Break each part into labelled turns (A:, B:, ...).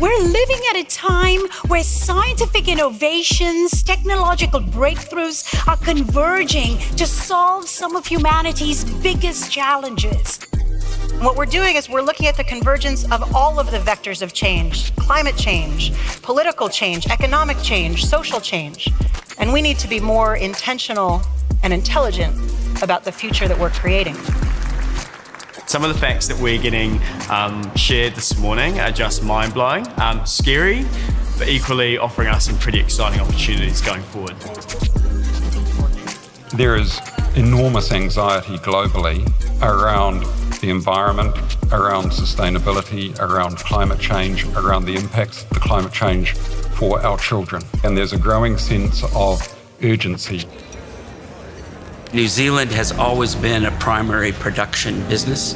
A: We're living at a time where scientific innovations, technological breakthroughs are converging to solve some of humanity's biggest challenges.
B: What we're doing is we're looking at the convergence of all of the vectors of change: climate change, political change, economic change, social change. And we need to be more intentional and intelligent about the future that we're creating.
C: Some of the facts that we're getting shared this morning are just mind-blowing, scary, but equally offering us some pretty exciting opportunities going forward.
D: There is enormous anxiety globally around the environment, around sustainability, around climate change, around the impacts of the climate change for our children. And there's a growing sense of urgency.
E: New Zealand has always been a primary production business,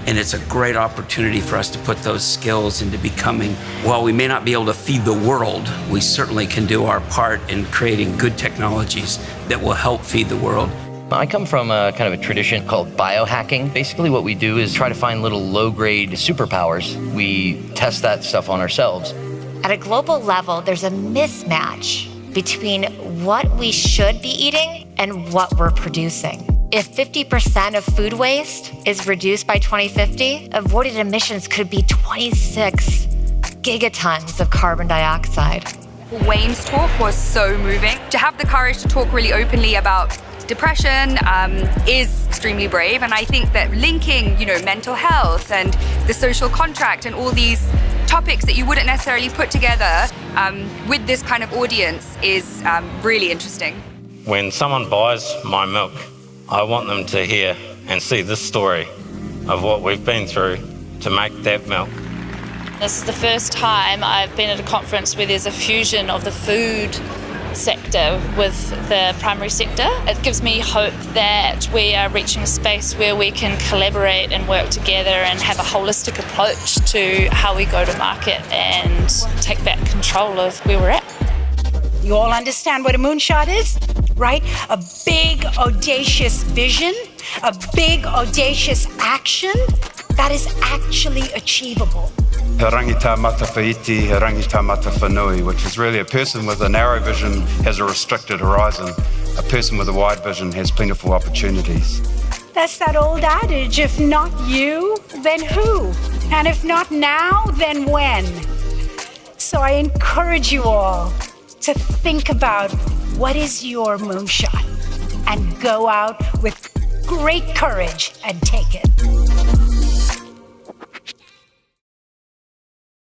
E: and it's a great opportunity for us to put those skills into becoming, while we may not be able to feed the world, we certainly can do our part in creating good technologies that will help feed the world.
F: I come from a kind of a tradition called biohacking. Basically what we do is try to find little low-grade superpowers. We test that stuff on ourselves.
G: At a global level, there's a mismatch between what we should be eating and what we're producing. If 50% of food waste is reduced by 2050, avoided emissions could be 26 gigatons of carbon dioxide.
H: Wayne's talk was so moving. To have the courage to talk really openly about depression is extremely brave, and I think that linking, mental health and the social contract and all these topics that you wouldn't necessarily put together with this kind of audience is really interesting.
I: When someone buys my milk, I want them to hear and see this story of what we've been through to make that milk.
J: This is the first time I've been at a conference where there's a fusion of the food sector with the primary sector. It gives me hope that we are reaching a space where we can collaborate and work together and have a holistic approach to how we go to market and take back control of where we're at.
A: You all understand what a moonshot is, right? A big, audacious vision, a big, audacious action that is actually achievable.
D: He rangi tā mata whaiti, he rangi tā mata whanui, which is really a person with a narrow vision has a restricted horizon. A person with a wide vision has plentiful opportunities.
A: That's that old adage, if not you, then who? And if not now, then when? So I encourage you all to think about what is your moonshot and go out with great courage and take it.